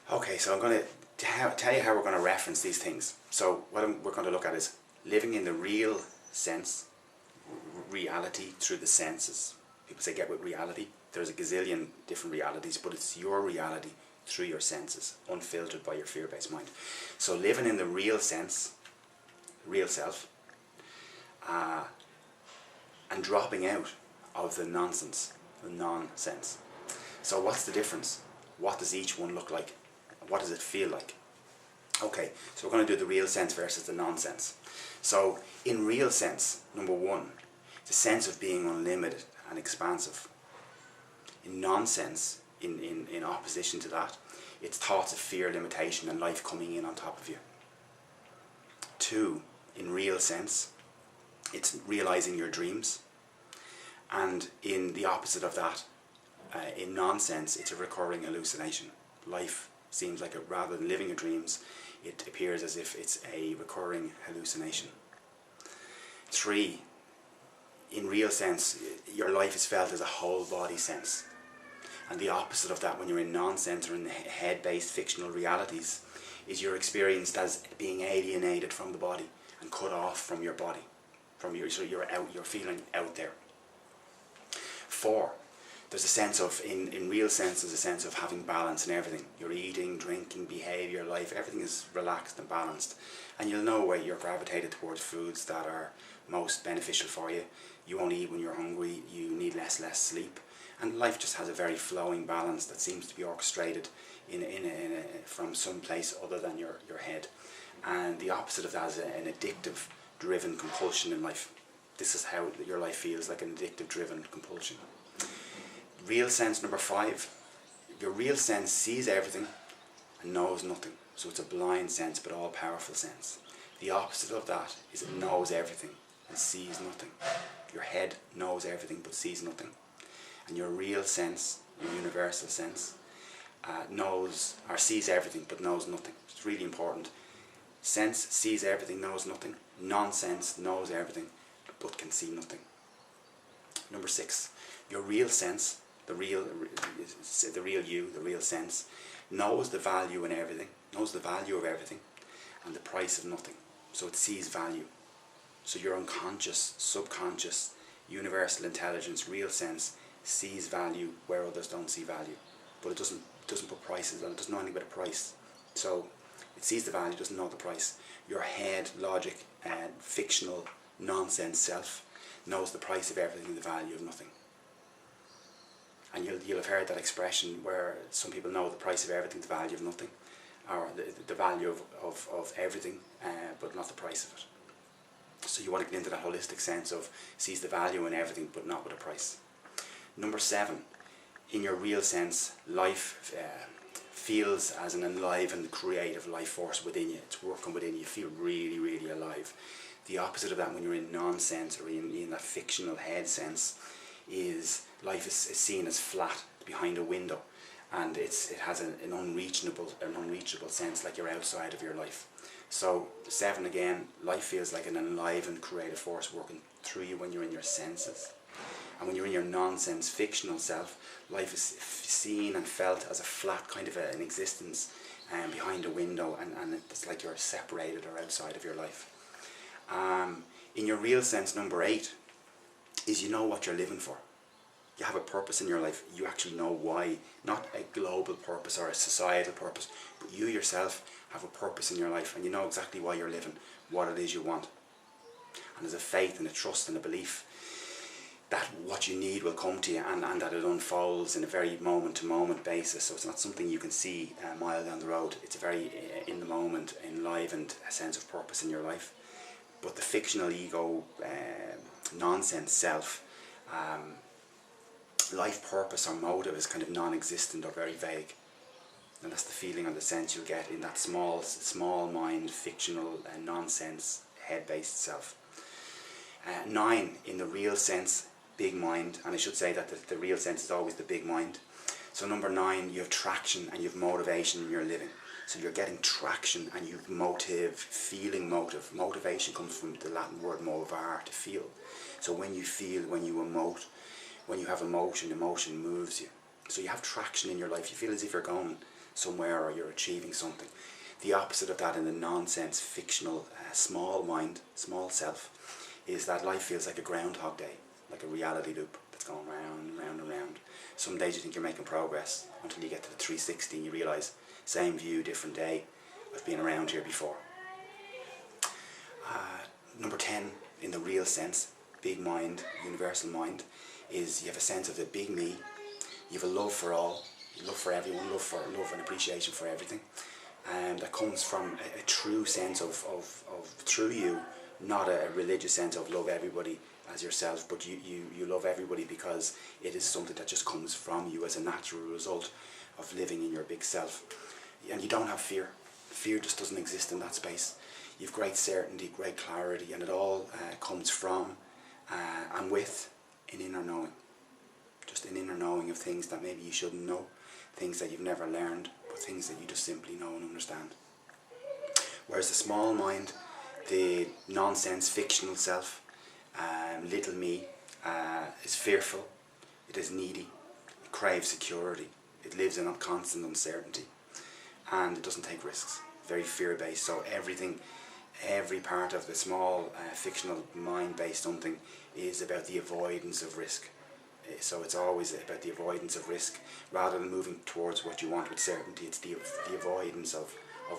Okay, so I'm going to tell you how we're going to reference these things. So what we're going to look at is living in the real sense, reality through the senses. People say get with reality. There's a gazillion different realities, but it's your reality through your senses, unfiltered by your fear-based mind. So living in the real sense, real self, and dropping out of the nonsense, the nonsense. So what's the difference? What does each one look like? What does it feel like? Okay, so we're going to do the real sense versus the nonsense. So in real sense, number one, the sense of being unlimited and expansive. In nonsense, in opposition to that, it's thoughts of fear, limitation and life coming in on top of you. Two, in real sense, it's realizing your dreams. And in the opposite of that, in nonsense, it's a recurring hallucination. Life seems like, rather than living your dreams, it appears as if it's a recurring hallucination. Three, in real sense, your life is felt as a whole body sense. And the opposite of that, when you're in nonsense or in head-based fictional realities, is you're experienced as being alienated from the body and cut off from your body. So you're feeling out there. Four, there's a sense of, in real sense, there's a sense of having balance in everything. Your eating, drinking, behaviour, life, everything is relaxed and balanced. And you'll know where you're gravitated towards foods that are most beneficial for you. You only eat when you're hungry, you need less sleep. And life just has a very flowing balance that seems to be orchestrated from some place other than your head. And the opposite of that is an addictive driven compulsion in life. This is how your life feels, like an addictive driven compulsion. Real sense number five. Your real sense sees everything and knows nothing. So it's a blind sense but all powerful sense. The opposite of that is it knows everything and sees nothing. Your head knows everything but sees nothing. And your real sense, your universal sense, knows or sees everything but knows nothing. It's really important. Sense sees everything, knows nothing. Non-sense knows everything but can see nothing. Number six, your real sense, the real you, the real sense, knows the value in everything, knows the value of everything and the price of nothing. So it sees value. So your unconscious, subconscious, universal intelligence, real sense sees value where others don't see value. But it doesn't put prices on it, doesn't know anything about a price. So it sees the value, doesn't know the price. Your head, logic, and fictional nonsense self knows the price of everything and the value of nothing. And you'll have heard that expression where some people know the price of everything, the value of nothing, or the value of everything, but not the price of it. So you want to get into that holistic sense of sees the value in everything but not with a price. Number seven, in your real sense, life feels as an alive and creative life force within you. It's working within you. You feel really, really alive. The opposite of that, when you're in nonsense or in that fictional head sense, is life is seen as flat behind a window, and it has an unreachable sense, like you're outside of your life. So 7 again, life feels like an alive and creative force working through you when you're in your senses. And when you're in your nonsense fictional self, life is seen and felt as a flat kind of an existence behind a window, and it's like you're separated or outside of your life. In your real sense, number 8, is you know what you're living for. You have a purpose in your life. You actually know why. Not a global purpose or a societal purpose, but you yourself have a purpose in your life, and you know exactly why you're living, what it is you want. And there's a faith and a trust and a belief that what you need will come to you, and that it unfolds in a very moment-to-moment basis. So it's not something you can see a mile down the road. It's a very in-the-moment, enlivened sense of purpose in your life. But the fictional ego, nonsense self, life purpose or motive is kind of non-existent or very vague. And that's the feeling or the sense you'll get in that small mind, fictional, nonsense, head-based self. 9, in the real sense, big mind, and I should say that the real sense is always the big mind. So number 9, you have traction and you have motivation in your living. So you're getting traction and you have motive, feeling motive. Motivation comes from the Latin word movare, to feel. So when you feel, when you emote, when you have emotion, emotion moves you. So you have traction in your life. You feel as if you're going somewhere, or you're achieving something. The opposite of that in the nonsense, fictional, small mind, small self, is that life feels like a Groundhog Day, like a reality loop that's going round and round and round. Some days you think you're making progress until you get to the 360 and you realise, same view, different day, I've been around here before. Number 10, in the real sense, big mind, universal mind, is you have a sense of the big me. You have a love for all, love for everyone, love and appreciation for everything. And that comes from a true sense of through you, not a religious sense of love everybody as yourself, but you love everybody because it is something that just comes from you as a natural result of living in your big self. And you don't have fear. Fear just doesn't exist in that space. You've great certainty, great clarity, and it all comes from and with an inner knowing. Just an inner knowing of things that maybe you shouldn't know, things that you've never learned, but things that you just simply know and understand. Whereas the small mind, the nonsense, fictional self, little me, is fearful, it is needy, it craves security, it lives in a constant uncertainty, and it doesn't take risks, very fear-based. So every part of the small fictional mind-based something is about the avoidance of risk. So it's always about the avoidance of risk rather than moving towards what you want with certainty. It's the avoidance of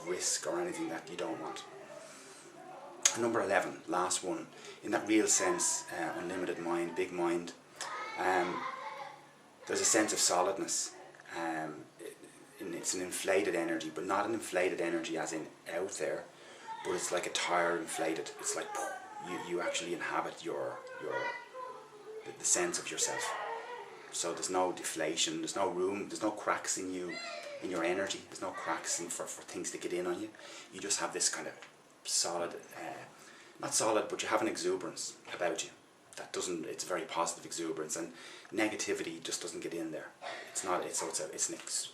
risk or anything that you don't want. And number 11, last one, in that real sense, unlimited mind, big mind, there's a sense of solidness. It's an inflated energy, but not an inflated energy as in out there, but it's like a tire inflated. It's like you actually inhabit the sense of yourself. So there's no deflation, there's no room, there's no cracks in you, in your energy, there's no cracks for things to get in on you. You just have this kind of solid, not solid, but you have an exuberance about you. It's a very positive exuberance, and negativity just doesn't get in there. It's a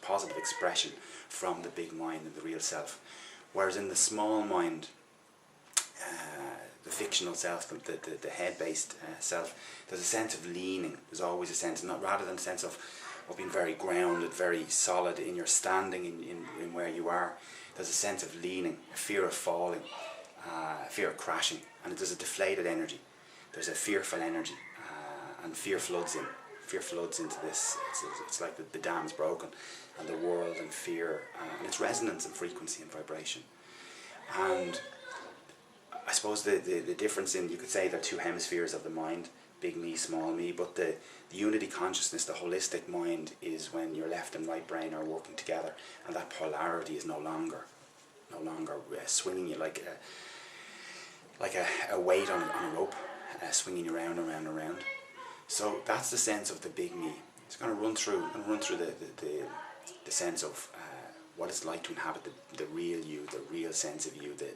positive expression from the big mind and the real self. Whereas in the small mind, the fictional self, the head-based self, there's a sense of leaning. There's always a sense, rather than a sense of being very grounded, very solid in your standing in where you are. There's a sense of leaning, a fear of falling, a fear of crashing, and there's a deflated energy. There's a fearful energy, and fear floods in. Fear floods into this. It's like the dam's broken, and the world and fear, and its resonance and frequency and vibration. And I suppose the difference in, you could say, there are two hemispheres of the mind, big me, small me, but the unity consciousness, the holistic mind, is when your left and right brain are working together, and that polarity is no longer swinging you like a weight on a rope, swinging you around and around and around. So that's the sense of the big me. It's going to run through the sense of what it's like to inhabit the real you, the real sense of you, the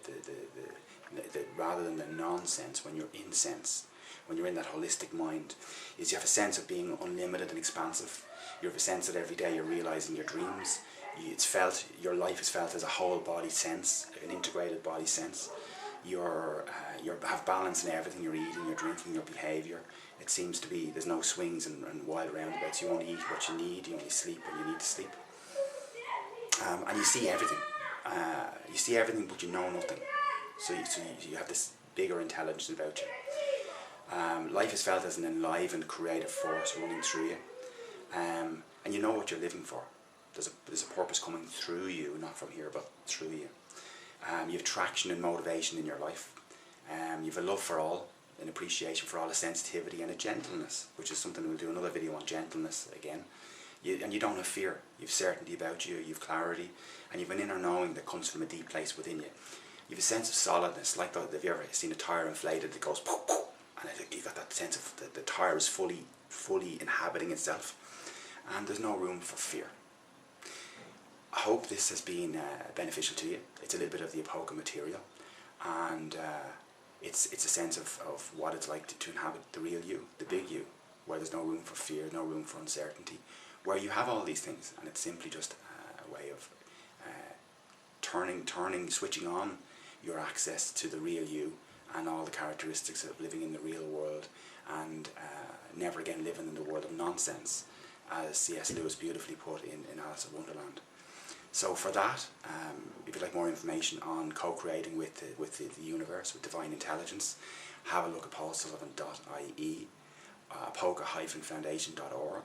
rather than the nonsense. When you're in sense, when you're in that holistic mind, is you have a sense of being unlimited and expansive. You have a sense that every day you're realising your dreams. Your life is felt as a whole body sense, an integrated body sense. You have balance in everything, your eating, your drinking, your behaviour. It seems to be, there's no swings and wild roundabouts. You only eat what you need, you only sleep when you need to sleep. And you see everything. But you know nothing. So you have this bigger intelligence about you. Life is felt as an enlivened creative force running through you. And you know what you're living for. There's a purpose coming through you, not from here, but through you. You have traction and motivation in your life. You have a love for all, an appreciation for all, a sensitivity and a gentleness, which is something we'll do another video on, gentleness again. And you don't have fear. You have certainty about you, you have clarity, and you have an inner knowing that comes from a deep place within you. You have a sense of solidness, like have you ever seen a tyre inflated that goes poof, poof, and you've got that sense of the tyre is fully inhabiting itself, and there's no room for fear. I hope this has been beneficial to you. It's a little bit of the Apoca material, and it's a sense of what it's like to inhabit the real you, the big you, where there's no room for fear, no room for uncertainty, where you have all these things, and it's simply just a way of switching on your access to the real you and all the characteristics of living in the real world, and never again living in the world of nonsense, as C.S. Lewis beautifully put in Alice in Wonderland. So for that, if you'd like more information on co-creating with the universe, with divine intelligence, have a look at paulsullivan.ie, apoca-foundation.org.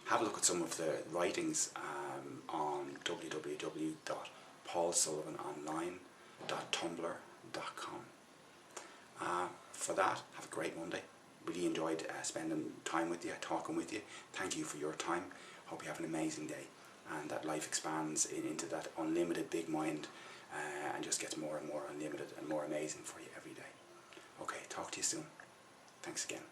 Have a look at some of the writings on www.paulsullivanonline.tumblr.com. For that, have a great Monday. Really enjoyed spending time with you, talking with you. Thank you for your time. Hope you have an amazing day, and that life expands into that unlimited big mind, and just gets more and more unlimited and more amazing for you every day. Okay, talk to you soon. Thanks again.